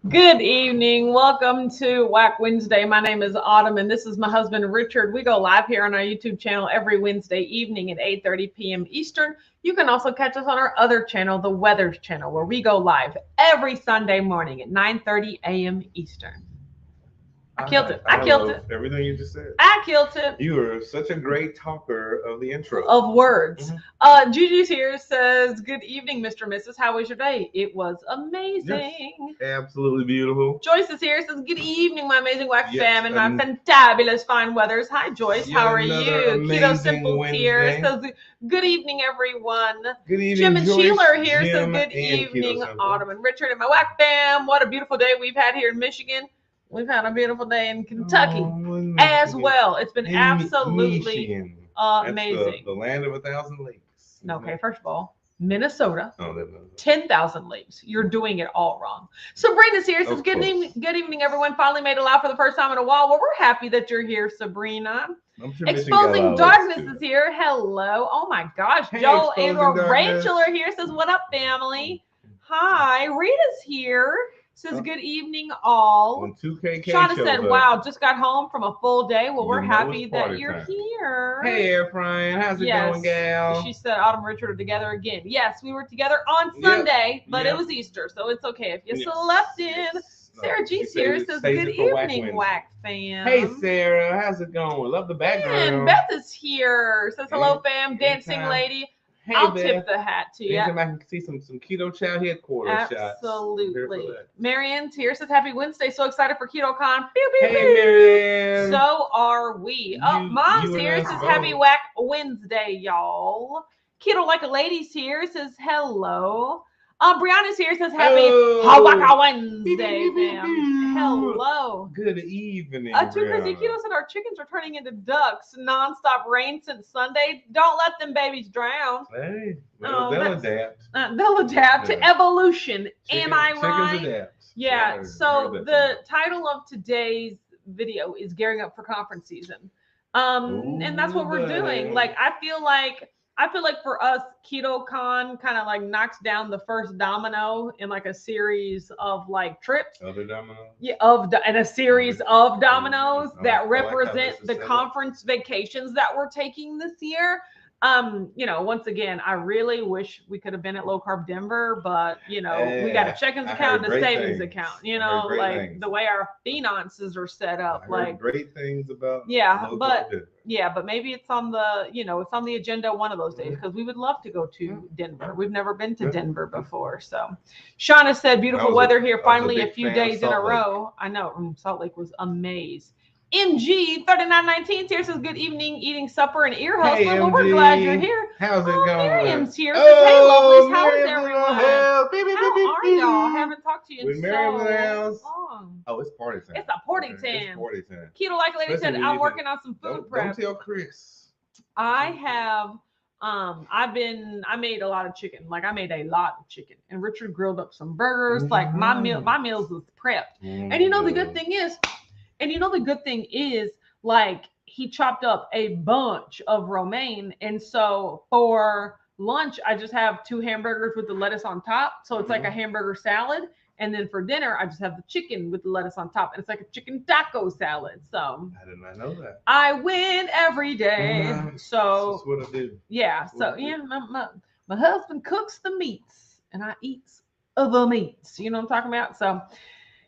Good evening. Welcome to Whack Wednesday. My name is Autumn, and this is my husband, Richard. We go live here on our YouTube channel every Wednesday evening at 8:30 p.m. Eastern. You can also catch us on our other channel, the Weathers channel, where we go live every Sunday morning at 9:30 a.m. Eastern. I killed it. I killed it. Everything you just said. I killed it. You are such a great talker of the intro. Of words. Gigi's here says, good evening, Mr. and Mrs. How was your day? It was amazing. Yes, absolutely beautiful. Joyce is here, says, good evening, my amazing Whack fam and my fantabulous fine weathers. Hi, Joyce. How are you? Keto Simples here says, good evening, everyone. Good evening, Jim and Joyce, Sheila are here, Jim says, good evening, Autumn and Richard and my Whack fam. What a beautiful day we've had here in Michigan. We've had a beautiful day in Kentucky as well. It's been absolutely amazing. The land of 1,000 lakes. Okay, first of all, Minnesota, 10,000 lakes. You're doing it all wrong. Sabrina's here. Says, good evening, everyone. Finally made it live for the first time in a while. Well, we're happy that you're here, Sabrina. Sure Exposing Darkness is here. Hello. Oh my gosh. Hey, Joel and Darkness. Rachel are here. Says, what up, family? Hi. Rita's here. Says, good evening, all. When 2KK Shauna shows said, up. wow, just got home from a full day. Well, we're You know happy it's that party you're time. here. Hey, Efrain. How's it going, gal? She said, Autumn and Richard are together again. Yes, we were together on Sunday, but it was Easter, so it's okay if you slept in. Sarah G's here says, good evening, Whack fam. Hey, Sarah. How's it going? Love the background. And Beth is here. Says, hello, fam. Dancing lady. Hey, I'll Beth. tip the hat to you. Anytime I can see some Keto Chow headquarters shots. Absolutely. Marianne's here. Says, happy Wednesday. So excited for KetoCon. Pew, pew, Hey, pew. Marianne. So are we. Mom's here. Says, happy Whack Wednesday, y'all. Keto Like a Lady's here. Says, hello. Brianna's here. Says, happy Whack Wednesday, fam. Hello. Good evening. Too crazy. Keto said our chickens are turning into ducks. Non-stop rain since Sunday. Don't let them babies drown. Hey, well, they'll adapt. They'll adapt to evolution. Am I right? Chickens adapt. Yeah. So the title of today's video is gearing up for conference season. And that's what we're doing. Like, I feel like for us, KetoCon kind of like knocks down the first domino in like a series of like trips. Other dominoes? Yeah, and a series of dominoes that represent the conference vacations that we're taking this year. Once again, I really wish we could have been at Low Carb Denver, but we got a check-ins account and a savings account. Like the way our finances are set up. Like great things about but maybe it's on the it's on the agenda one of those days because we would love to go to Denver. We've never been to Denver before. So Shauna said, beautiful weather here finally a few days in a row. I know Salt Lake was amazing. MG 3919 here says, good evening, eating supper and ear hustle. Well, we're glad you're here. How's it going? Miriam's here. Says, hey, lovelies, how is everyone? How are y'all? Haven't talked to you in so long. Oh, it's party time. It's a party time. It's party time. Keto Like a Lady said, I'm working on some food prep. Don't tell Chris. I have I made a lot of chicken. Like I made a lot of chicken, and Richard grilled up some burgers. Like my meals was prepped. And the good thing is, like, he chopped up a bunch of romaine. And so for lunch, I just have 2 hamburgers with the lettuce on top. So it's like a hamburger salad. And then for dinner, I just have the chicken with the lettuce on top. And it's like a chicken taco salad. So I did not know that. I win every day. So that's what I do. Yeah. So my husband cooks the meats and I eat the meats. You know what I'm talking about? So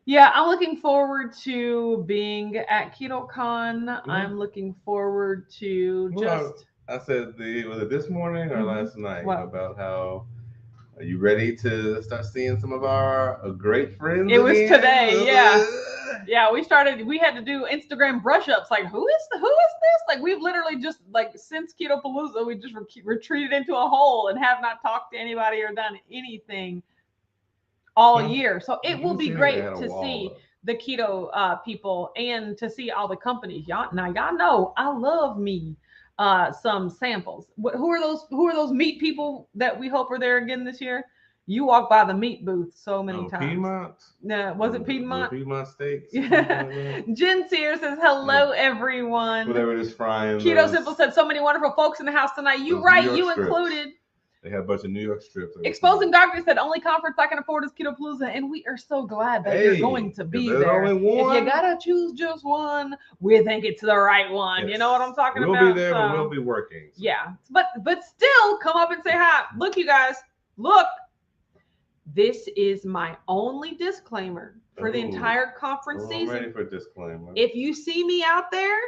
yeah, I'm looking forward to being at KetoCon. I'm looking forward to I said was it this morning or last night about how are you ready to start seeing some of our great friends? It was today, yeah. Yeah, we had to do Instagram brush ups. Like, who is this? Like, we've literally just since Keto Palooza, we just retreated into a hole and have not talked to anybody or done anything all year. So it will be great to see the keto people and to see all the companies. Y'all know I love me some samples. Who are those meat people that we hope are there again this year? You walk by the meat booth so many times. Piedmont? No, was it Piedmont? Piedmont steaks. Yeah. Jen Sears says, hello, everyone. Whatever it is, frying. Keto Simple said, so many wonderful folks in the house tonight. You right, you included. They have a bunch of New York strips. Exposing Doctor said, only conference I can afford is Keto Palooza, and we are so glad that you're going to be there. If you gotta choose just one, we think it's the right one. Yes. You know what I'm talking about? We'll be there, but we'll be working. So. Yeah, but still, come up and say hi. Look, you guys, look. This is my only disclaimer for the entire conference season. I'm ready for a disclaimer. If you see me out there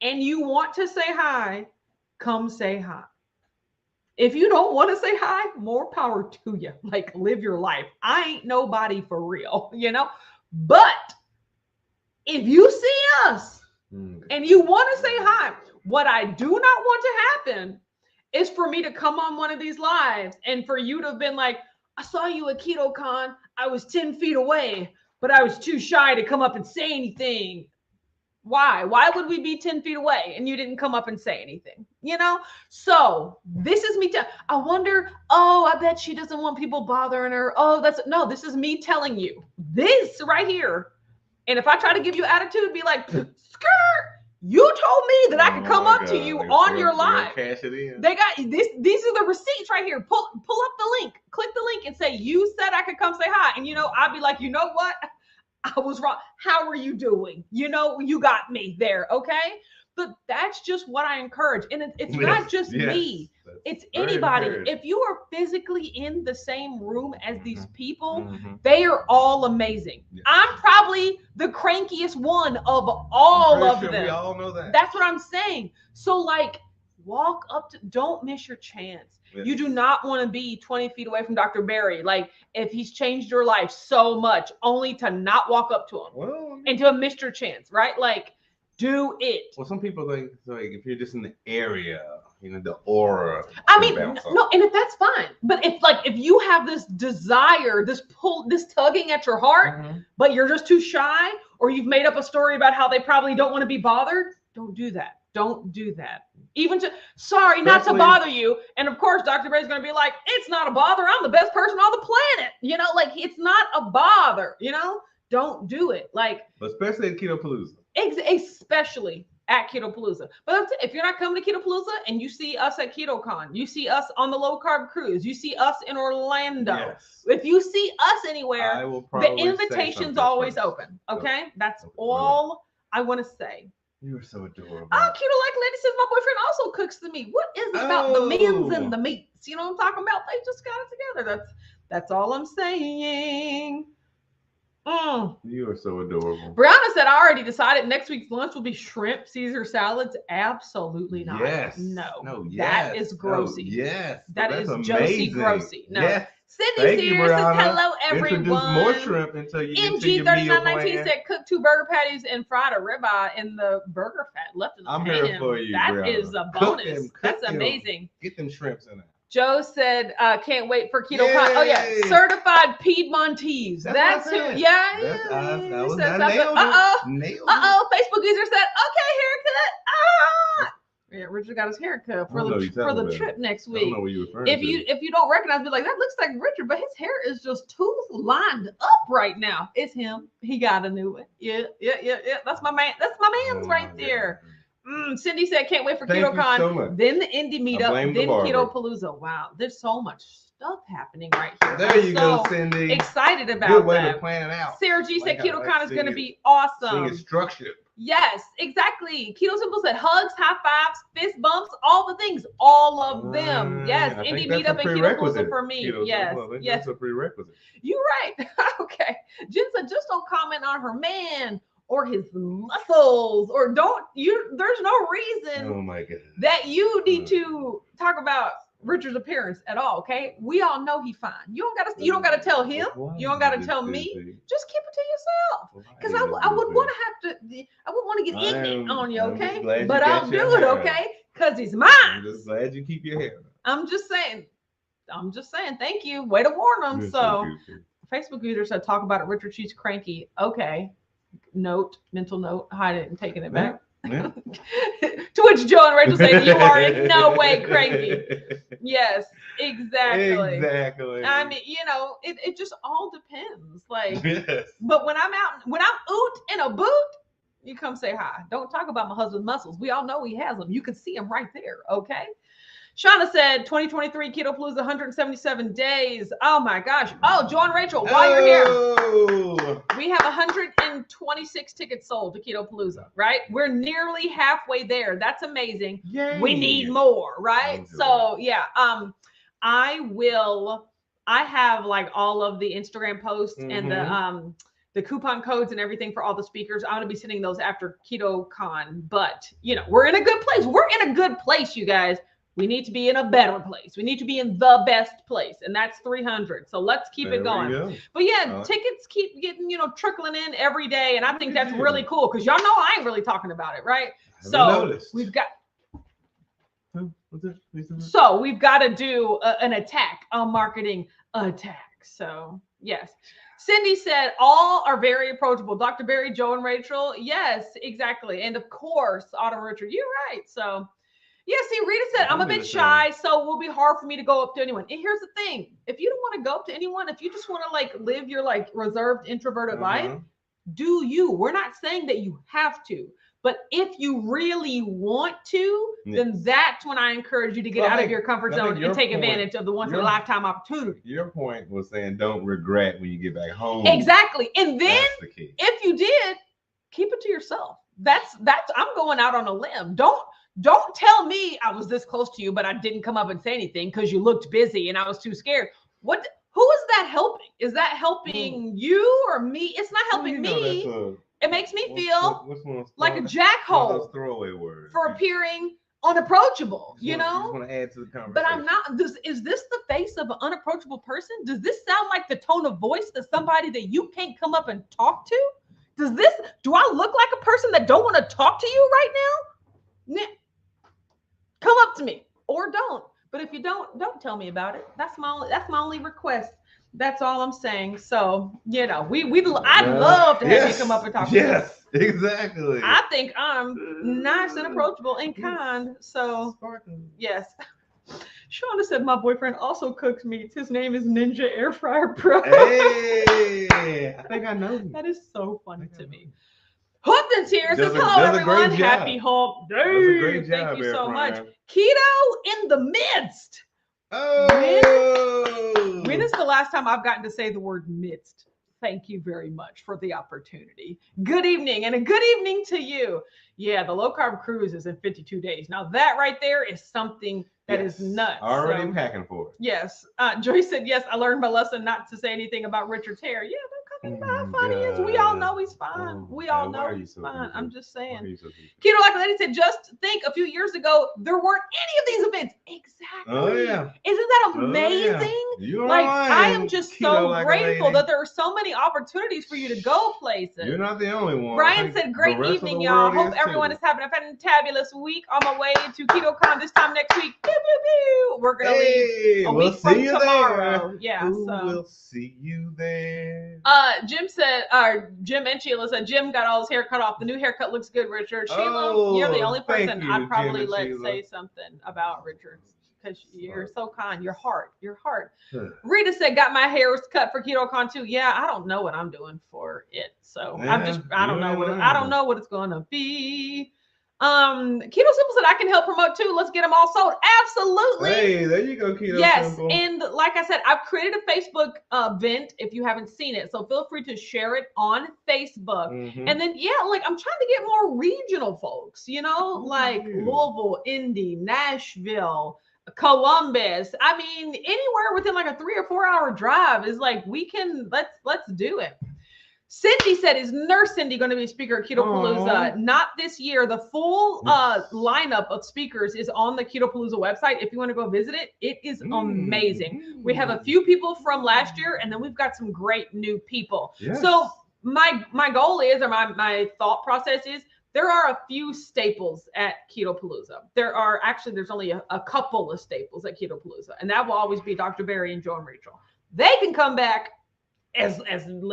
and you want to say hi, come say hi. If you don't want to say hi, more power to you. Like, live your life. I ain't nobody for real, you know? But if you see us and you want to say hi, what I do not want to happen is for me to come on one of these lives and for you to have been like, I saw you at KetoCon. I was 10 feet away, but I was too shy to come up and say anything. Why? Why would we be 10 feet away and you didn't come up and say anything? You know? So this is me. I wonder, I bet she doesn't want people bothering her. No, this is me telling you this right here. And if I try to give you attitude, be like, skirt, you told me that I could come up to you on your live. Cash it in. They got this. These are the receipts right here. Pull up the link, click the link and say, you said I could come say hi. And, I'd be like, you know what? I was wrong. How are you doing? You got me there. Okay. But that's just what I encourage. And it's not just me. It's anybody. If you are physically in the same room as these people, they are all amazing. Yes. I'm probably the crankiest one of all of them. We all know that. That's what I'm saying. So walk up to, don't miss your chance. Yes. You do not want to be 20 feet away from Dr. Berry. Like, if he's changed your life so much, only to not walk up to him and to have missed your chance, right? Like, do it. Well, some people think if you're just in the area, the aura. I mean, no, and if that's fine. But if you have this desire, this pull, this tugging at your heart, but you're just too shy, or you've made up a story about how they probably don't want to be bothered, don't do that. Don't do that. Sorry, not to bother you. And of course, Dr. Bray's going to be like, it's not a bother. I'm the best person on the planet. It's not a bother, don't do it. Especially at Keto Palooza. Especially at Keto Palooza. But if you're not coming to Keto Palooza and you see us at KetoCon, you see us on the low carb cruise, you see us in Orlando. Yes. If you see us anywhere, the invitation's always open. Okay? That's all I want to say. You are so adorable. Keto Like Lady says my boyfriend also cooks the meat. What is it about the men's and the meats? You know what I'm talking about? They just got it together. That's all I'm saying. You are so adorable. Brianna said, I already decided next week's lunch will be shrimp Caesar salads. Absolutely not. Yes. No. That is grossy. Yes. That is Josie grossy. No. Yes. Cindy Sears says, hello, everyone. Introduce more shrimp until you get to your meal plan. MG3919 said, cook 2 burger patties and fried a ribeye in the burger fat left in the pan. I'm here for you, That Brianna. is a bonus. That's amazing. Get them shrimps in there. Joe said, can't wait for KetoCon. Oh, yeah. Certified Piedmontese. That's who. Yeah. That was nailed it. Facebook user said, okay, haircut. Yeah, Richard got his haircut for the trip next week. I don't know what you referring to. If you don't recognize me, like, that looks like Richard, but his hair is just too lined up right now. It's him. He got a new one. Yeah. That's my man. That's my man's right there. Cindy said, can't wait for KetoCon. So then the indie meetup, then Keto Palooza. Wow, there's so much stuff happening right here. There you go, Cindy. Excited about Good way that. to plan it out. Sarah G said KetoCon is going to be awesome. Seeing it structured. Yes, exactly. Keto Simple said hugs, high fives, fist bumps, all the things, all of them. Yes, indie meetup and Keto Palooza for me. Yes. That's a prerequisite. You're right. Okay. Jen said, just don't comment on her man or his muscles, or there's no reason that you need to talk about Richard's appearance at all. Okay, we all know he's fine. You don't gotta tell him. You don't gotta tell me. Just keep it to yourself. Because I would want to get ignorant on you. Okay, but I'll do it. Okay, because he's mine. I'm just glad you keep your hair. I'm just saying. Thank you. Way to warn them. So Facebook user said, talk about it. Richard, she's cranky. Okay. Mental note, hide it and taking it back. Yeah. To which Joe and Rachel say, you are in no way cranky. Yes, exactly. I mean, it just all depends. But when I'm oot in a boot, you come say hi. Don't talk about my husband's muscles. We all know he has them. You can see them right there. Okay. Shauna said 2023 Keto Palooza 177 days. Oh my gosh. Oh, Joe and Rachel, while you're here, we have 126 tickets sold to Keto Palooza, right? We're nearly halfway there. That's amazing. Yay. We need more, right? So yeah, I have like all of the Instagram posts and the coupon codes and everything for all the speakers. I'm going to be sending those after KetoCon, but you know, we're in a good place. We're in a good place, you guys. We need to be in a better place. We need to be in the best place, and that's 300. So let's keep it going. But yeah, tickets keep getting, trickling in every day, and I think that's really cool because y'all know I ain't really talking about it, right? So we've got. So we've got to do an attack, a marketing attack. So yes. Cindy said, all are very approachable. Dr. Barry, Joe, and Rachel. Yes, exactly. And of course, Autumn Richard, you're right. So yeah, see, Rita said, I'm a bit shy, so it will be hard for me to go up to anyone. And here's the thing. If you don't want to go up to anyone, if you just want to like live your like reserved introverted life, do you. We're not saying that you have to. But if you really want to, then that's when I encourage you to get out of your comfort zone and take advantage of the once in a lifetime opportunity. Your point was saying don't regret when you get back home. Exactly. And then if you did, keep it to yourself. That's I'm going out on a limb. Don't tell me I was this close to you, but I didn't come up and say anything because you looked busy and I was too scared. Who is that helping? Is that helping you or me? It's not helping me. It makes me feel like a jackhole for appearing unapproachable, you know? Just want to add to the conversation. But I'm not. Is this the face of an unapproachable person? Does this sound like the tone of voice to somebody that you can't come up and talk to? Do I look like a person that don't want to talk to you right now? Come up to me or don't. But if you don't tell me about it. That's my only request. That's all I'm saying. So, I'd love to have you come up and talk to me. Yes, exactly. I think I'm nice and approachable and kind. So, yes. Shauna said, my boyfriend also cooks meats. His name is Ninja Air Fryer Pro. Hey, I think I know him. That is so funny to me. Humpton's here. Says, hello, everyone. Happy Hump Day. Thank you so much. Keto in the midst. Oh, when is the last time I've gotten to say the word midst? Thank you very much for the opportunity. Good evening, and a good evening to you. Yeah, the low carb cruise is in 52 days. Now that right there is something that is nuts. Already packing for it. Yes. Joyce said, yes, I learned my lesson not to say anything about Richard's hair. Yeah, don't come about how funny he is. We all know he's fine. We all know he's fine. I'm just saying. Keto Like a Lady said, just think a few years ago, there weren't any of these events. Exactly. Oh, yeah. Isn't that amazing? Yeah. I am just so grateful that there are so many opportunities for you to go places. You're not the only one. Brian said, great evening, y'all. Hope everyone is having a fantabulous week. On my way to KetoCon this time next week. Pew, pew, pew. We're going to leave a week from tomorrow. There. Yeah. We'll see you there. Jim and Sheila said, Jim got all his hair cut off. The new haircut looks good, Richard. Sheila, you're the only person I'd probably let say something about Richard. Because you're so kind. Your heart. Rita said, got my hairs cut for KetoCon too. Yeah, I don't know what I'm doing for it. So I don't know what it's gonna be. Keto Simple said, I can help promote too. Let's get them all sold. Absolutely. Hey, there you go, Keto Simple. And like I said, I've created a Facebook event if you haven't seen it. So feel free to share it on Facebook. And then, I'm trying to get more regional folks, like Louisville, Indy, Nashville, Columbus. I mean, anywhere within like a 3 or 4 hour drive is like, let's do it. Cindy said, is Nurse Cindy going to be a speaker at Keto Palooza? Not this year. The full lineup of speakers is on the Keto Palooza website. If you want to go visit it, it is amazing. We have a few people from last year, and then we've got some great new people. Yes. So my goal is, or my thought process is, there are a few staples at Keto Palooza. There's only a couple of staples at Keto Palooza, and that will always be Dr. Barry and Joe and Rachel. They can come back as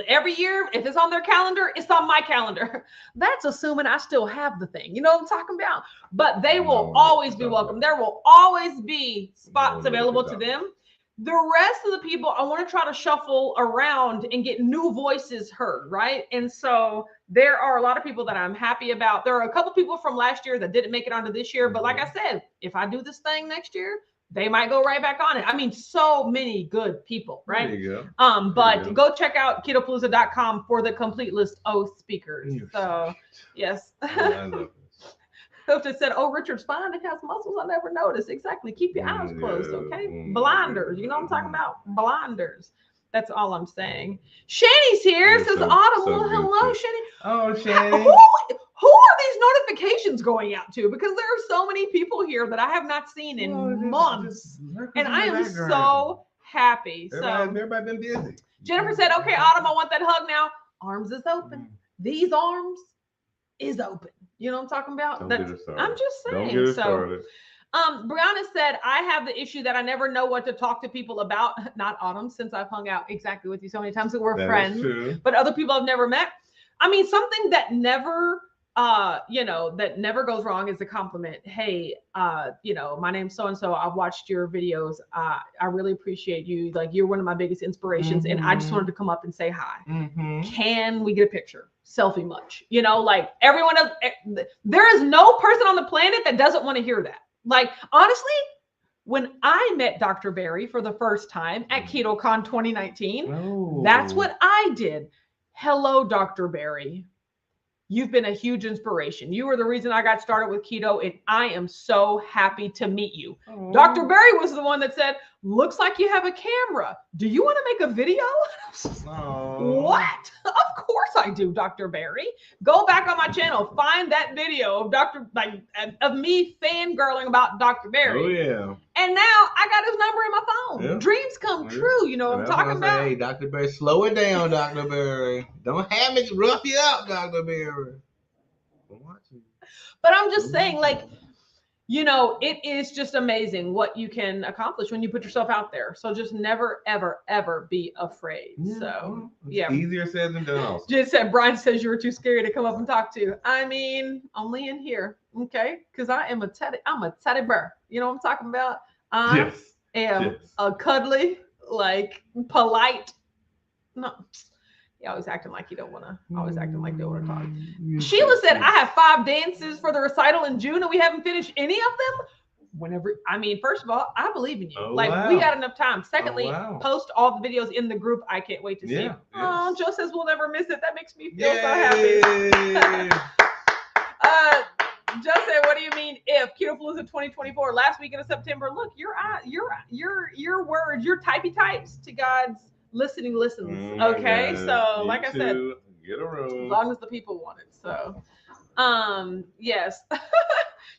every year. If it's on their calendar, it's on my calendar. That's assuming I still have the thing. You know what I'm talking about? But they will always be welcome. There will always be spots available to them. The rest of the people, I want to try to shuffle around and get new voices heard, right? And so there are a lot of people that I'm happy about. There are a couple people from last year that didn't make it onto this year. But like I said, if I do this thing next year, they might go right back on it. I mean, so many good people, right? There you go. But go check out ketopalooza.com for the complete list of speakers. So, yes. I love this. Clifton said, "Oh, Richard's fine. It has muscles I never noticed." Exactly. Keep your eyes closed, okay? Blinders. You know what I'm talking about? Blinders. That's all I'm saying. Shani's here. Says Audible. Hello, Shani. Oh, Shani. Who are these notifications going out to? Because there are so many people here that I have not seen in months. And I am so happy. Everybody been busy. Jennifer said, "Okay, Autumn, I want that hug now." Arms is open. These arms is open. You know what I'm talking about? I'm just saying. Don't get it started. Brianna said, "I have the issue that I never know what to talk to people about." Not Autumn, since I've hung out exactly with you so many times that we're friends. But other people I've never met. I mean, something that never that never goes wrong is a compliment. Hey, my name's so-and-so. I've watched your videos. I really appreciate you. Like, you're one of my biggest inspirations. And I just wanted to come up and say hi. Can we get a picture? Selfie much? Like everyone else, there is no person on the planet that doesn't want to hear that. Like, honestly, when I met Dr. Berry for the first time at KetoCon 2019, that's what I did. Hello, Dr. Berry. You've been a huge inspiration. You were the reason I got started with keto, and I am so happy to meet you. Dr. Berry was the one that said, "Looks like you have a camera. Do you want to make a video?" What? Of course I do, Dr. Berry. Go back on my channel, find that video of of me fangirling about Dr. Berry. Oh yeah. And now I got his number in my phone. Yeah. Dreams come true. You know what I'm talking about? Hey, Dr. Berry, slow it down, Dr. Berry. Don't have me rough you up, Dr. Berry. But I'm just saying, like, it is just amazing what you can accomplish when you put yourself out there. So just never, ever, ever be afraid. So yeah. Easier said than done also. Just said, Brian says you were too scary to come up and talk to. I mean, only in here. Okay. Because I'm a teddy bear. You know what I'm talking about? I am a cuddly, like, polite. No. Always acting like you don't want to. Always acting like they want to talk. Sheila said, "I have 5 dances for the recital in June, and we haven't finished any of them." First of all, I believe in you. We got enough time. Secondly, post all the videos in the group. I can't wait to see. Yes. Oh, Joe says we'll never miss it. That makes me feel so happy. Joe said, "What do you mean if KetoPalooza 2024 last weekend of September?" Look, your words, your typey types to God's listening listens. Okay, so like I said, get a room as long as the people want it. So yes.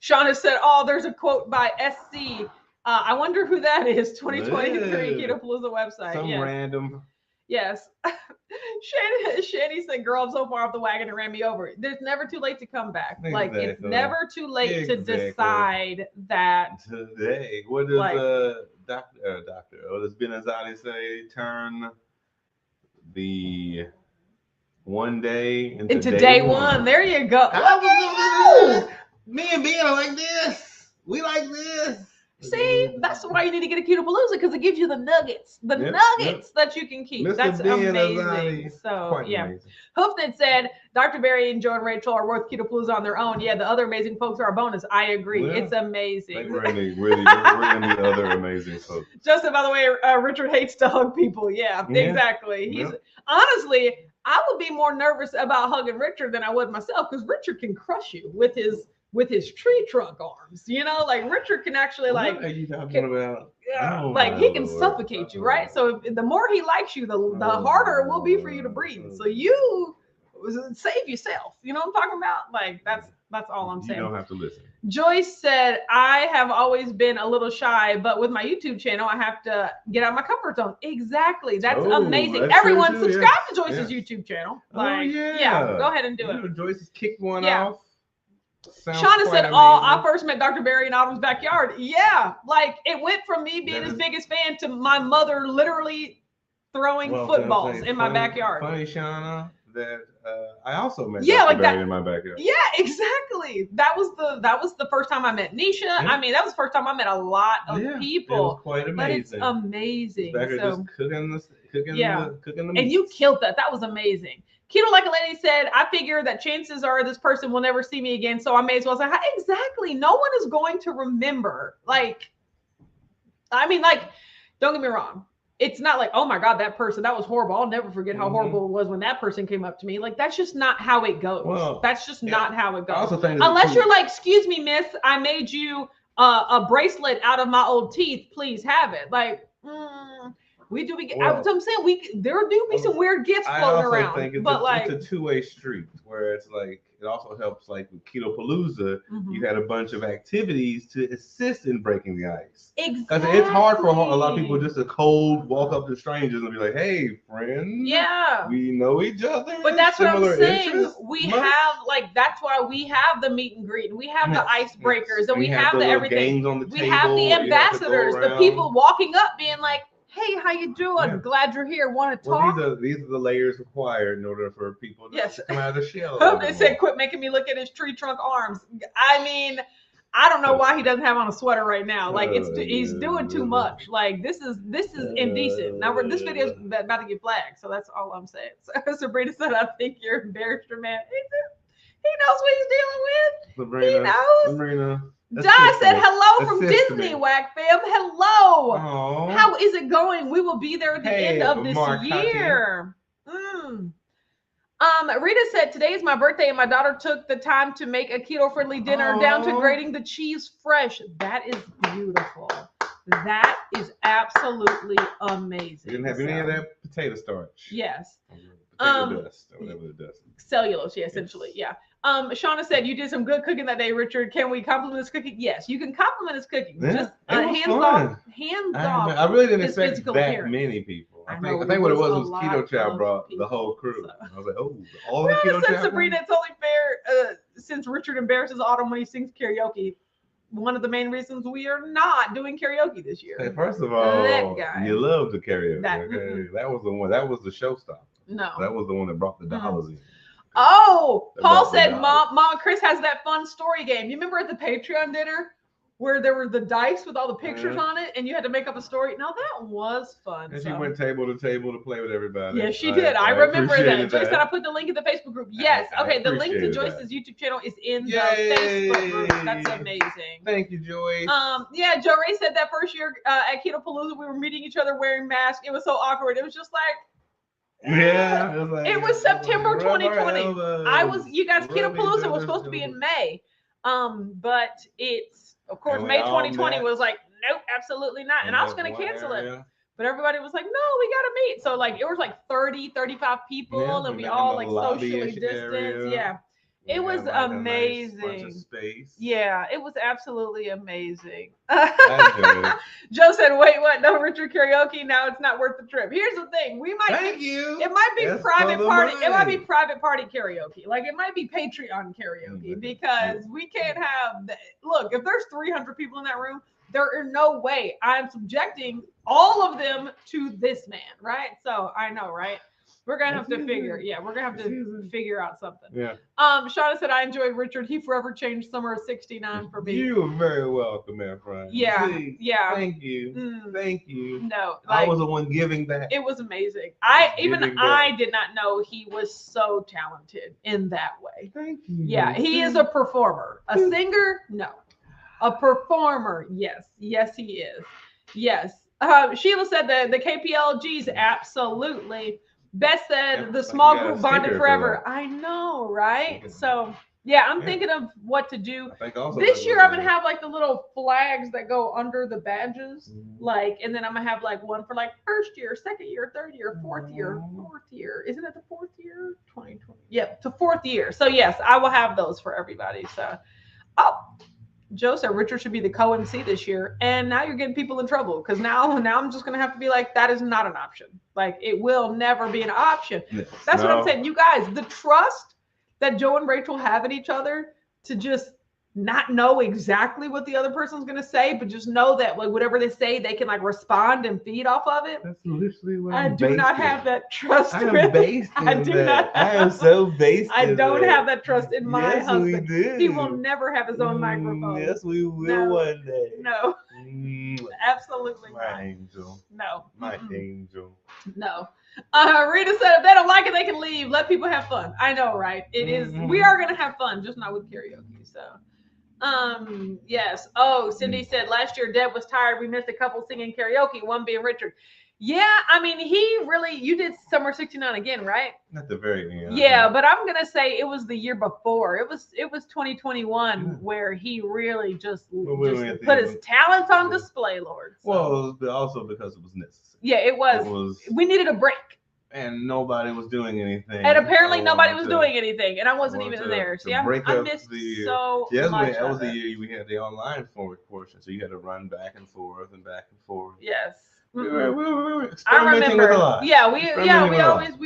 Shauna said, "Oh, there's a quote by SC. I wonder who that is." 2023 KetoPalooza website. Some random. Yes. Shani said, "Girl, I'm so far off the wagon and ran me over." There's never too late to come back. Exactly. Like, it's never too late to decide that. Today, what does Dr. Otis Benazati say? Turn the one day into day one. There you go. Me and Ben are like this. We like this. See, that's why you need to get a KetoPalooza, because it gives you the nuggets, that you can keep. Mr. That's amazing. So yeah. Hoofnet said, "Dr. Barry and Joe and Rachel are worth KetoPalooza on their own. Yeah, the other amazing folks are a bonus." I agree. It's amazing. We're in the other amazing folks. Justin, by the way, Richard hates to hug people. Yeah. Exactly. He's honestly, I would be more nervous about hugging Richard than I would myself, because Richard can crush you with his tree trunk arms. Like Richard can actually what are you talking about? He can suffocate you, right? So the more he likes you, the harder it will be for you to breathe. So you save yourself. You know what I'm talking about? Like, that's all I'm saying. You don't have to listen. Joyce said, "I have always been a little shy, but with my YouTube channel, I have to get out of my comfort zone." Exactly. That's amazing. Everyone subscribe to Joyce's YouTube channel. Go ahead and do it. Joyce kicked one off. Shauna said, I first met Dr. Barry in Autumn's backyard. Yeah, like, it went from me being his biggest fan to my mother literally throwing footballs in my backyard. Funny, Shauna, that I also met Dr. Barry in my backyard. Yeah, exactly. That was the first time I met Nisha. Yeah. I mean, that was the first time I met a lot of people. It was quite amazing. But it's amazing. Back just cooking the meat. And you killed that. That was amazing. Keto Like a Lady said, "I figure that chances are this person will never see me again, so I may as well say hi." Exactly. No one is going to remember. Like, I mean, like, don't get me wrong. It's not like, oh my God, that person, that was horrible. I'll never forget how horrible it was when that person came up to me. Like, that's just not how it goes. Well, that's just not how it goes. Unless you're like, excuse me, miss, I made you a bracelet out of my old teeth. Please have it. Like, I'm saying there do be some weird gifts floating around. I also think it's a two-way street where it's like, it also helps, like with Keto Palooza, you had a bunch of activities to assist in breaking the ice. Exactly. Because it's hard for a lot of people just to cold walk up to strangers and be like, hey, friend. Yeah. We know each other. But that's what I'm saying. That's why we have the meet and greet. And we have the icebreakers. And we have the everything. Games on the we table, have the ambassadors, the people walking up being like, hey, how you doing? Yeah. Glad you're here. Want to talk? These are the layers required in order for people to come out of the shell. They said, quit making me look at his tree trunk arms. I mean, I don't know why he doesn't have on a sweater right now. Like, he's doing too much. Like, this is indecent. Now this video is about to get flagged, so that's all I'm saying. So Sabrina said, I think you're embarrassed, man. He knows what he's dealing with. Sabrina, he knows. Sabrina. Di said hello from Disney, Whack Fam. Hello. Aww. How is it going? We will be there at the end of this year. Rita said, today is my birthday and my daughter took the time to make a keto-friendly dinner down to grating the cheese fresh. That is beautiful. That is absolutely amazing. You didn't have any of that potato starch. Yes. Potato dust or whatever it does. Cellulose, yeah, essentially, yeah. Shauna said, you did some good cooking that day, Richard. Can we compliment his cooking? Yes, you can compliment his cooking. Yeah, just hands off. I really didn't expect that many people. I think what it was Keto Chow brought the whole crew. So. I was like, oh, all the Keto Chow. Sabrina, it's only fair since Richard embarrasses Autumn when he sings karaoke. One of the main reasons we are not doing karaoke this year. Hey, first of all, you love the karaoke. That was the one. That was the showstopper. No, that was the one that brought the dollars in. Oh, Paul said, Mom, Chris has that fun story game. You remember at the Patreon dinner where there were the dice with all the pictures on it and you had to make up a story? Now that was fun. And she went table to table to play with everybody. Yes, she did. I remember that. Joyce said I put the link in the Facebook group. Yes. Okay, the link to Joyce's YouTube channel is in the Facebook group. That's amazing. Thank you, Joyce. Yeah, Joe Ray said that first year at Keto Palooza, we were meeting each other wearing masks. It was so awkward. It was just like, yeah, it was September 2020. You guys, Keto Palooza was supposed to be in May. But it's, of course, May 2020 was like, nope, absolutely not. And I was going to cancel it. But everybody was like, no, we got to meet. So like, it was like 30, 35 people and we all like socially distanced. Yeah. It was amazing. Nice bunch of space. Yeah, it was absolutely amazing. Joe said, wait, what? No Richard karaoke? Now it's not worth the trip. Here's the thing. It might be private party. It might be private party karaoke. Like, it might be Patreon karaoke because we can't have look, if there's 300 people in that room, there is no way I'm subjecting all of them to this man, right? So I know, right? We're gonna have to figure out something. Yeah. Shauna said, I enjoyed Richard. He forever changed summer of '69 for me. You are very welcome, man, friend. Yeah. See, yeah. Thank you. Thank you. No, I was the one giving back. It was amazing. I did not know he was so talented in that way. Thank you. Yeah, he is a performer. A singer? No. A performer? Yes. Yes, he is. Yes. Sheila said the KPLGs, absolutely. Beth said the small group bonded forever. I know, right? So yeah, I'm thinking of what to do. This year I'm gonna have like the little flags that go under the badges, like, and then I'm gonna have like one for like first year, second year, third year, fourth year. Isn't it the fourth year? 2020. Yep, to fourth year. So yes, I will have those for everybody. So Joe said Richard should be the co-MC this year, and now you're getting people in trouble because now I'm just gonna have to be like, that is not an option. Like, it will never be an option. That's what I'm saying. You guys, the trust that Joe and Rachel have in each other to just not know exactly what the other person's gonna say, but just know that like whatever they say, they can like respond and feed off of it. That's literally what I do not have that trust. I am based in that. I am so based. I don't have that trust in my husband. He will never have his own microphone. Yes, we will one day. No, absolutely not. My angel. No, my angel. No. Rita said, if they don't like it, they can leave. Let people have fun. I know, right? It is. We are gonna have fun, just not with karaoke. So. Yes. Oh, Cindy said last year Deb was tired. We missed a couple singing karaoke, one being Richard. Yeah, I mean, you did Summer 69 again, right? At the very end. Yeah, but I'm gonna say it was the year before. It was 2021 where he really just put his talents on display, Lord. So. Well, also because it was necessary. Yeah, it was. We needed a break. And nobody was doing anything. And apparently nobody was doing anything, and I wasn't even there. See, I missed so much. That was the year we had the online portion, so you had to run back and forth. Yes. We were I remember. A lot. Yeah, we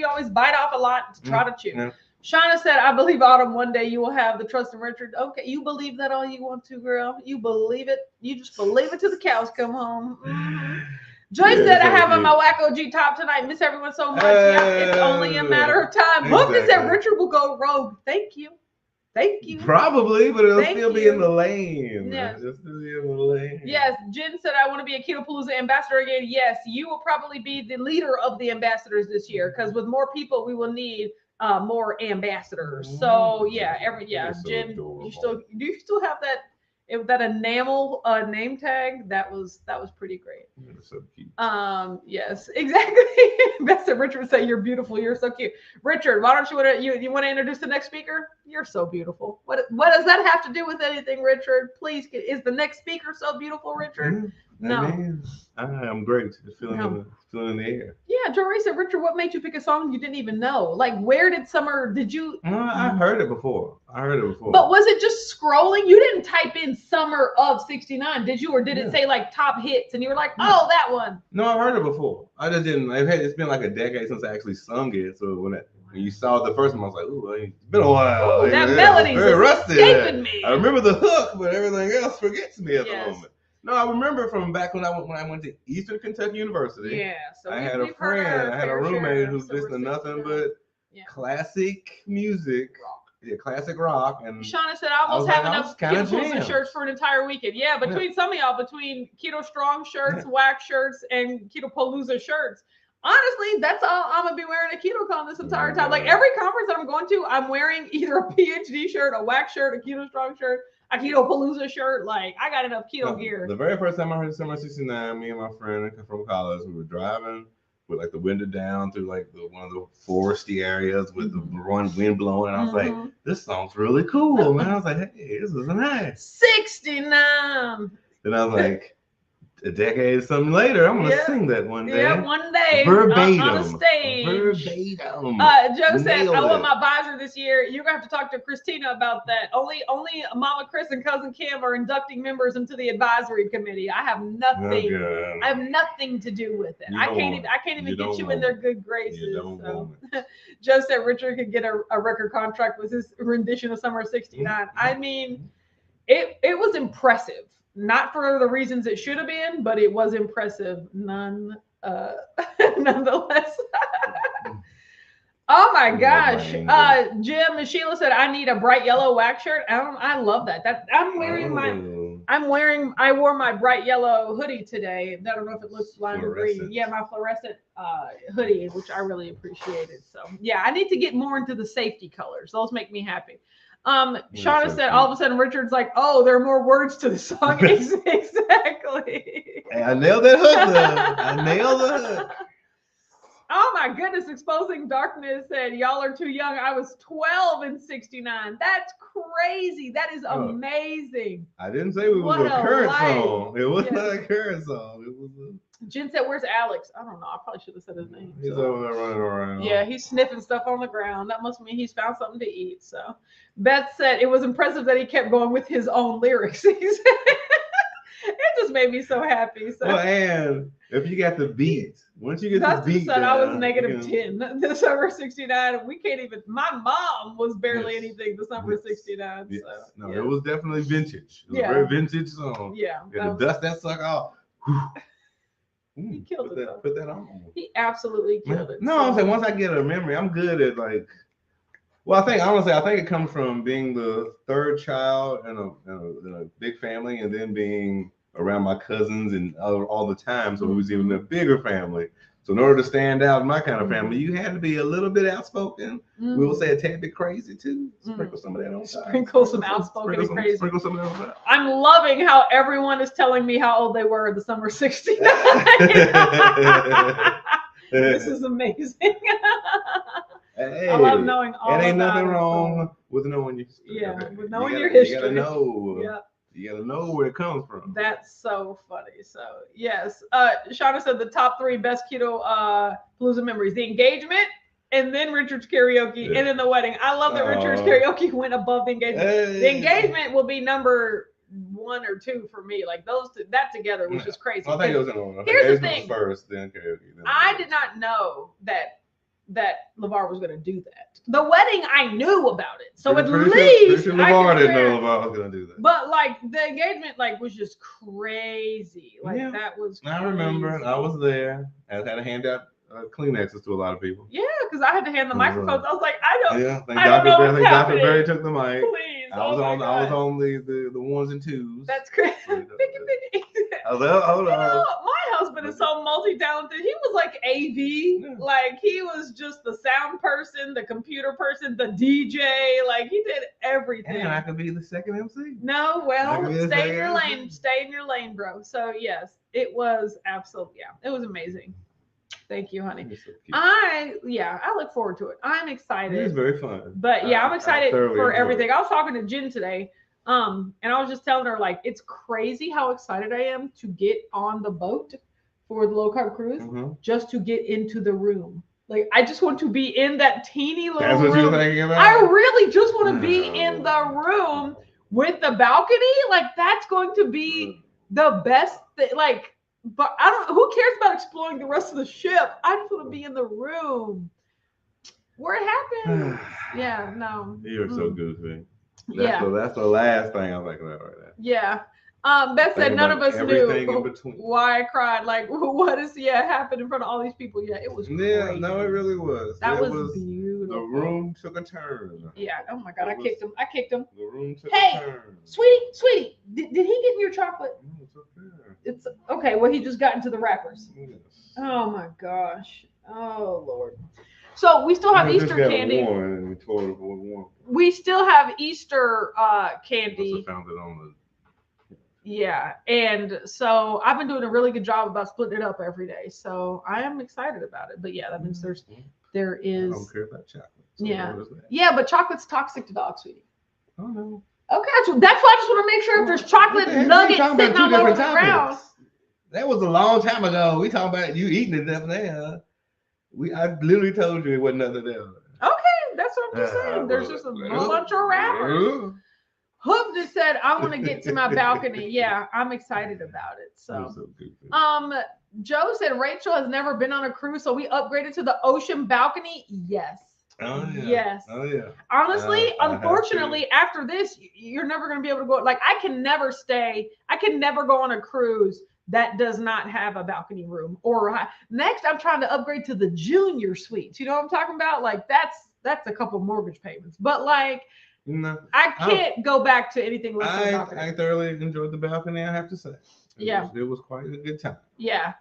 always bite off a lot to try to chew. Yeah. Shauna said, "I believe Autumn. One day you will have the trust in Richard." Okay, you believe that all you want to, girl. You believe it. You just believe it till the cows come home. Mm-hmm. Joy said, "I have on my Wacko G top tonight. Miss everyone so much. Yeah, it's only a matter of time." Exactly. Said Richard will go rogue. Thank you. Probably, but it'll still be in the lane. Yes. It'll still be in the lane. Yes. Jen said, "I want to be a Keto Palooza ambassador again." Yes, you will probably be the leader of the ambassadors this year because with more people, we will need more ambassadors. So yeah, Jen, do you still have that enamel name tag? That was pretty great. You're so cute. Yes, exactly. Best of Richard would say, "You're beautiful. You're so cute." Richard, why don't you want to introduce the next speaker? You're so beautiful. What does that have to do with anything, Richard? Please, is the next speaker so beautiful, Richard? No. I'm great. Just feeling in the air. Yeah, Jory said, "Richard, what made you pick a song you didn't even know? Like, where did did you?" I've heard it before. But was it just scrolling? You didn't type in Summer of 69, did you? Or did it say like top hits and you were like, oh, that one? No, I've heard it before. I just didn't. It's been like a decade since I actually sung it. So when you saw the first one, I was like, ooh, it's been a while. Ooh, that melody's very rusty. Escaping me. I remember the hook, but everything else forgets me at the moment. No, I remember from back when I went to Eastern Kentucky University. Yeah, so I had a friend, I had a roommate who listened to nothing but classic music. Yeah, classic rock. And Shauna said, "I almost have enough Keto Palooza shirts for an entire weekend." Yeah, between some of y'all, between Keto Strong shirts, Wax shirts, and Keto Palooza shirts. Honestly, that's all I'm gonna be wearing a KetoCon this entire time. Like every conference that I'm going to, I'm wearing either a PhD shirt, a Wax shirt, a Keto Strong shirt, a Keto Palooza shirt. Like I got enough keto gear. The very first time I heard Summer 69, me and my friend from college, we were driving with like the window down through like one of the foresty areas with the wind blowing. And I was like, this song's really cool, man. I was like, hey, this is nice. 69. Then I was like, a decade or something later, I'm gonna sing that one day. Yeah, one day. Verbatim. On a stage. Verbatim. Joe said, "I want my visor this year." You're gonna have to talk to Christina about that. Only Mama Chris and Cousin Kim are inducting members into the advisory committee. I have nothing. I have nothing to do with it. I can't even get you in their good graces. So. Joe said Richard could get a record contract with his rendition of Summer 69. I mean, it was impressive. Not for the reasons it should have been, but it was impressive nonetheless. Oh my gosh. Jim and Sheila said, "I need a bright yellow wax shirt." I love that. I wore my bright yellow hoodie today. I don't know if it looks lime green. Yeah, my fluorescent hoodie, which I really appreciated. So yeah, I need to get more into the safety colors. Those make me happy. Shauna said, all of a sudden Richard's like, "Oh, there are more words to the song." Exactly. Hey, I nailed that hook though. I nailed the hook. Oh my goodness, Exposing Darkness said, "Y'all are too young. I was 12 in 69. That's crazy. That is amazing." I didn't say we was a current song. It wasn't a current song. It was Jen said, "Where's Alex?" I don't know. I probably should have said his name. He's over there running around. Yeah, he's sniffing stuff on the ground. That must mean he's found something to eat. So Beth said, "It was impressive that he kept going with his own lyrics." It just made me so happy. So. Well, and if you got the beat, once you get the beat, said I was -10 this Summer 69. We can't even. My mom was barely anything the Summer 69. Yes. So no, it was definitely vintage. It was a very vintage song. Yeah, to dust that sucker off. He killed it. Put that on. He absolutely killed it. No, I'm saying once I get a memory, I'm good at like. Well, I think it comes from being the third child in a big family, and then being around my cousins and all the time. So it was even a bigger family. So in order to stand out in my kind of family, you had to be a little bit outspoken. We will say a tad bit crazy too. Sprinkle some of that on top. Sprinkle some outspoken and crazy. Sprinkle some of that on top. I'm loving how everyone is telling me how old they were in the summer of '69. This is amazing. Hey, I love knowing all about it. It ain't about nothing it, wrong so. with knowing your history. Yeah, Okay? with knowing your history. You gotta know. Yeah. You gotta know where it comes from. That's so funny. So yes, Shauna said the top 3 best keto palooza memories: the engagement, and then Richard's karaoke, and then the wedding. I love that Richard's karaoke went above the engagement. The engagement will be number 1 or 2 for me. Like those two, that together was just crazy. I think it was in order. Here's the thing. First, then karaoke. Then I did not know that LeVar was going to do that. The wedding, I knew about it. So at least LeVar didn't know LeVar was going to do that. But like the engagement, like was just crazy. Like that was. Crazy. I remember. I was there. I had to hand out Kleenexes to a lot of people. Yeah, because I had to hand the microphones. I was like, I don't know Dr. Berry took the mic. Please. I was on the 1s and 2s. That's crazy. Hold on. My husband is so multi-talented. He was like AV. Yeah. Like he was just the sound person, the computer person, the DJ. Like he did everything. And I could be the second MC. No, well, stay in your lane. Stay in your lane, bro. So yes, it was absolutely, it was amazing. Thank you, honey. So I look forward to it. I'm excited. It was very fun. But yeah, I'm excited for everything. I was talking to Jen today, and I was just telling her like it's crazy how excited I am to get on the boat for the low carb cruise, just to get into the room. Like I just want to be in that teeny little room. That's what you're thinking about? I really just want to be in the room with the balcony. Like that's going to be the best thing. Like. But I don't. Who cares about exploring the rest of the ship? I just want to be in the room where it happened. Yeah, no. You're so goofy. That's the last thing I'm thinking about right now. Yeah. Beth said none of us knew why I cried. Like, what is happened in front of all these people? Yeah, it was. Yeah, crazy. No, it really was. That was beautiful. The room took a turn. Yeah. Oh my God, I kicked him. The room took a turn. Sweetie, did he get in your chocolate? No, it's okay. It's okay. Well, he just got into the wrappers. Yes. Oh my gosh. Oh Lord. So we still have Easter candy. We still have Easter candy. I found it on the. Yeah, and so I've been doing a really good job about splitting it up every day. So I am excited about it. But yeah, that means there is. I don't care about chocolate. So yeah, but chocolate's toxic to dogs, sweetie. Oh no. Okay, so that's why I just want to make sure if there's chocolate nuggets sitting all over the ground. That was a long time ago. We talking about you eating it up there. I literally told you it wasn't nothing there. Okay, that's what I'm just saying. There's just a whole bunch of wrappers. Hoof just said, I want to get to my balcony. Yeah, I'm excited about it. So Joe said Rachel has never been on a cruise, so we upgraded to the ocean balcony. Yes. Oh yeah. Yes. Oh yeah. Honestly, unfortunately, after this, you're never going to be able to go. Like, I can never go on a cruise that does not have a balcony room. Or next, I'm trying to upgrade to the junior suites. You know what I'm talking about? Like, that's a couple mortgage payments. But like, no, I can't go back to anything less than balcony. I thoroughly enjoyed the balcony, I have to say. It was quite a good time. Yeah.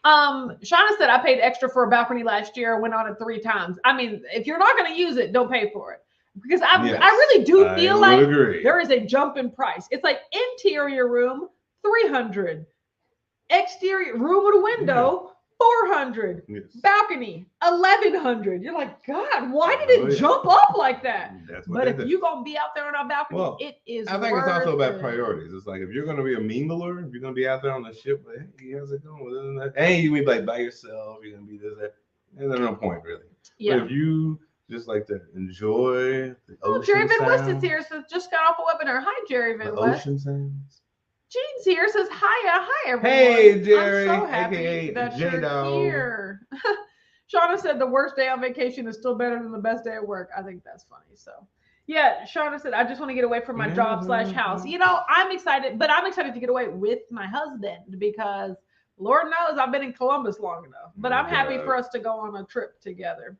Shauna said I paid extra for a balcony last year. Went on it 3 times. I mean, if you're not going to use it, don't pay for it, because I really do feel like there is a jump in price. It's like interior room $300, exterior room with a window $400, balcony $1,100. You're like, God, why did it jump up like that? But if you're gonna be out there on our balcony, it is. I think it's also about priorities. It's like if you're gonna be a mingler, if you're gonna be out there on the ship, like, hey, how's it going? And you be like by yourself, you're gonna be this, that. And there's no point really. Yeah. But if you just like to enjoy the ocean Jerry Van West is here, so just got off a webinar. Hi, Jerry Van West. Ocean sounds. Jean's here, says hi everyone. Hey Jerry, I'm so happy that you're here. Shauna said the worst day on vacation is still better than the best day at work. I think that's funny. So yeah, Shauna said I just want to get away from my job/house. You know, I'm excited, but I'm excited to get away with my husband because Lord knows I've been in Columbus long enough. But I'm happy for us to go on a trip together.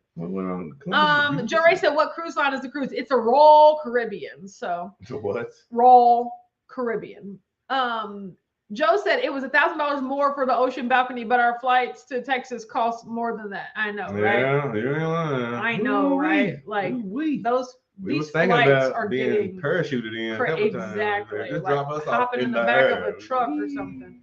Jerry said, what cruise line is the cruise? It's a Royal Caribbean. So what? Royal Caribbean. Joe said it was $1,000 more for the ocean balcony, but our flights to Texas cost more than that. I know, right? Yeah, you ain't lying. I know, right? Like these flights are getting parachuted in. Exactly. Just like drop us hopping off in the back of a truck or something.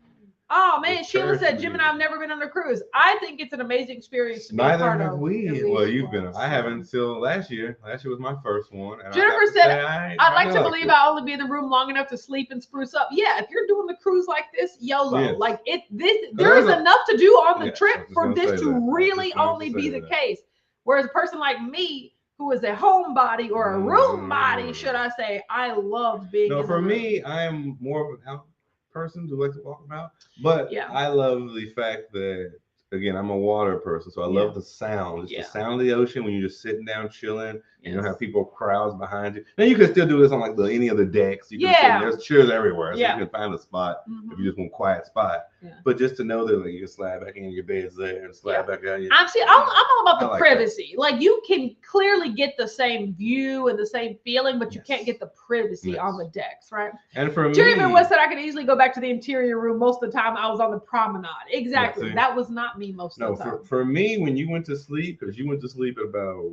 Oh man, Sheila said Jim and I have never been on a cruise. I think it's an amazing experience to be a part of. Neither have we. Well, you've been. I haven't until last year. Last year was my first one. And Jennifer said, I'd like to believe I'll only be in the room long enough to sleep and spruce up. Yeah, if you're doing the cruise like this, YOLO. Yes. Like there's enough to do on the trip for this to really only be the case. Whereas a person like me, who is a homebody or a room body, should I say, I love being in the room. For me, I'm more of an out person who likes to walk about, but I love the fact that, again, I'm a water person, so I love the sound. It's the sound of the ocean when you're just sitting down chilling. You don't have people crowds behind you. Now you can still do this on like any of the decks. You can sit, there's chairs everywhere, so you can find a spot if you just want a quiet spot. But just to know that like, you can slide back in, your bed's there, and slide back out. I'm all about the privacy. Like you can clearly get the same view and the same feeling, but you can't get the privacy on the decks, right? And for Jerry West said I could easily go back to the interior room. Most of the time I was on the promenade. Exactly. That was not me most of the time. For me, when you went to sleep, because you went to sleep at about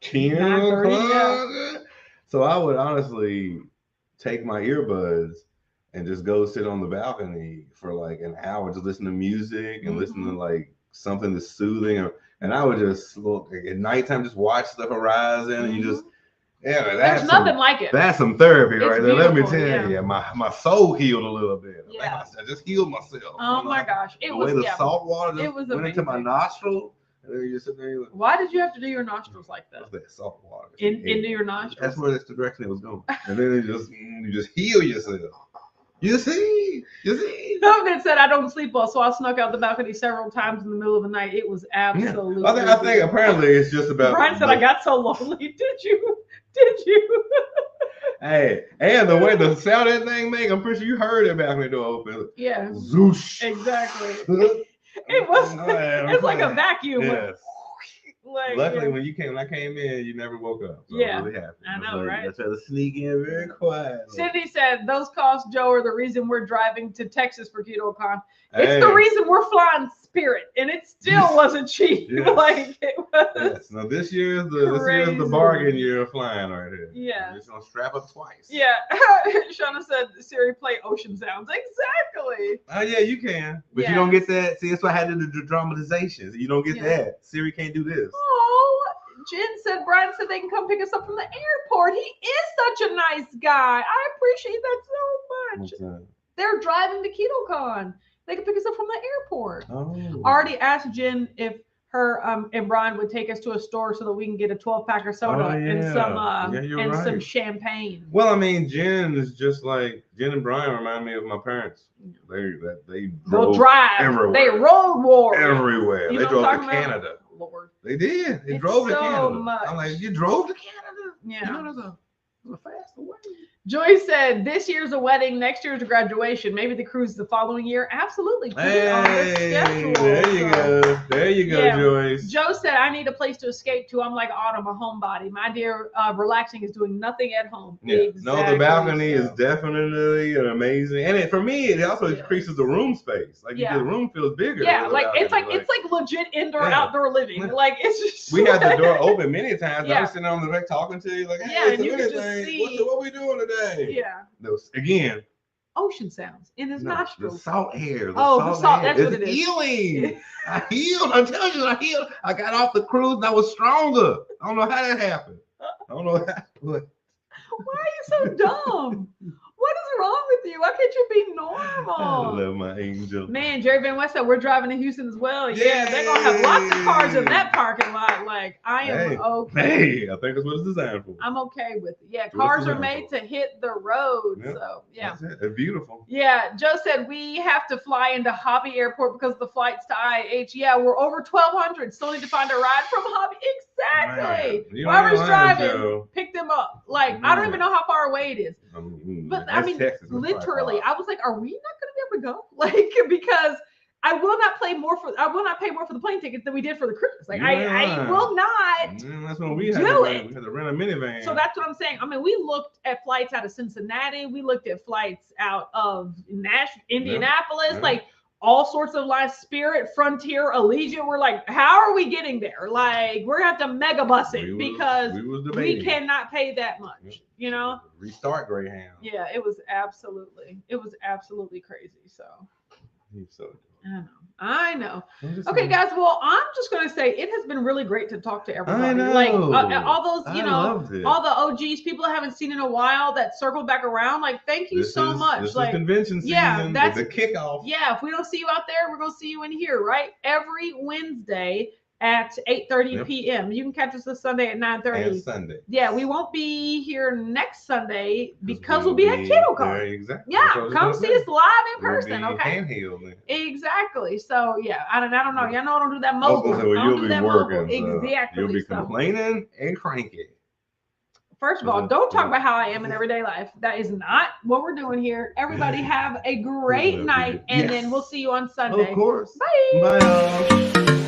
10 o'clock. So I would honestly take my earbuds and just go sit on the balcony for like an hour, just listen to music and listen to like something that's soothing. And I would just look at nighttime, just watch the horizon and you just, there's nothing like it. That's some therapy right there. Let me tell you, my soul healed a little bit. I just healed myself. Oh my gosh. The way the salt water just went into my nostril. And then you sit there. Like, why did you have to do your nostrils like that? That salt water into your nostrils. That's the direction it was going. And then you just heal yourself. You see. Someone said I don't sleep well, so I snuck out the balcony several times in the middle of the night. It was absolutely. I think apparently it's just about. Brian said I got so lonely. Did you? Hey, and the way the sound that thing make, I'm pretty sure you heard that balcony door open. Yeah. Zoosh. Exactly. It was. It's like a vacuum. Yes. Luckily, when I came in, you never woke up. So I was really happy. I know, right? I tried to sneak in very quietly. Cindy said those costs, Joe, are the reason we're driving to Texas for KetoCon. It's the reason we're flying Spirit, and it still wasn't cheap. Like it was. Yes. Now this year is the bargain year of flying right here. Yeah. You're just gonna strap up twice. Yeah. Shauna said Siri play ocean sounds. Exactly. Oh yeah, you can, but you don't get that. See, that's why I had to do the dramatizations. You don't get that. Siri can't do this. Oh, Jen said Brian said they can come pick us up from the airport. He is such a nice guy. I appreciate that so much. They're driving to KetoCon. They can pick us up from the airport. Oh. Already asked Jen if her and Brian would take us to a store so that we can get a 12-pack of soda and some champagne. Well, I mean, Jen and Brian remind me of my parents. They'll drive everywhere. They road war everywhere. You they drove to Canada. Lord. They did. They drove to Canada. Much. I'm like, you drove to Canada? Yeah. You know, there's a fast way. Joy said, this year's a wedding, next year's a graduation. Maybe the cruise the following year. Absolutely. Hey, there you go, Joyce. Joe said, I need a place to escape to. I'm like Autumn, a homebody. My dear, relaxing is doing nothing at home. Yeah. Exactly. No, the balcony is definitely an amazing. And for me, it also increases the room space. Like the room feels bigger. Yeah, it's like legit indoor-outdoor living. Yeah. Like it's just. We had the door open many times. I was sitting on the deck talking to you, like, hey, and you can just see. What we doing today? Yeah. Again. Ocean sounds in his nostrils. The salt air. The salt. That's what it is. Healing. I healed. I'm telling you, I healed. I got off the cruise and I was stronger. I don't know how that happened. I don't know how. Why are you so dumb? What is wrong with you? Why can't you be normal? I love my angel. Man, Jerry Van West said we're driving to Houston as well. Yeah, they're gonna have lots of cars in that parking lot. Like I am okay. Hey, I think that's what it's designed for. I'm okay with it. Yeah, cars are made to hit the road. Yep. So yeah, that's it. They're beautiful. Yeah, Joe said we have to fly into Hobby Airport because the flights to IH. Yeah, we're over 1,200. Still need to find a ride from Hobby. Exactly. Whoever's driving, pick them up. Like I don't even know how far away it is. But I mean, Texas, literally, I was like, "Are we not going to be able to go?" Like, because I will not pay more for the plane tickets than we did for the cruise. Like, I will not That's when we had to rent a minivan. So that's what I'm saying. I mean, we looked at flights out of Cincinnati. We looked at flights out of Indianapolis, like all sorts of Spirit, Frontier, Allegiant. We're like, how are we getting there? Like, we're gonna have to mega bus it because we cannot pay that much, you know? Restart Greyhound. Yeah, it was absolutely crazy. So I know. Okay, guys. Well, I'm just going to say it has been really great to talk to everybody. I know. Like all those, all the OGs, people I haven't seen in a while that circled back around. Like, thank you so much. This like is convention season. Yeah, that's the kickoff. Yeah, if we don't see you out there, we're going to see you in here, right? Every Wednesday at 8:30 p.m. You can catch us this Sunday at 9:30. And Sunday. Yeah, we won't be here next Sunday because we'll be at Keto Card. Exactly. Yeah, come see us live in person, okay? Handheld. Exactly. So yeah, I don't know. Y'all know I don't do that mobile. You'll be working. Exactly. You'll be complaining and cranky. First of all, don't talk about how I am in everyday life. That is not what we're doing here. Everybody have a great night, and then we'll see you on Sunday. Of course. Bye. Bye.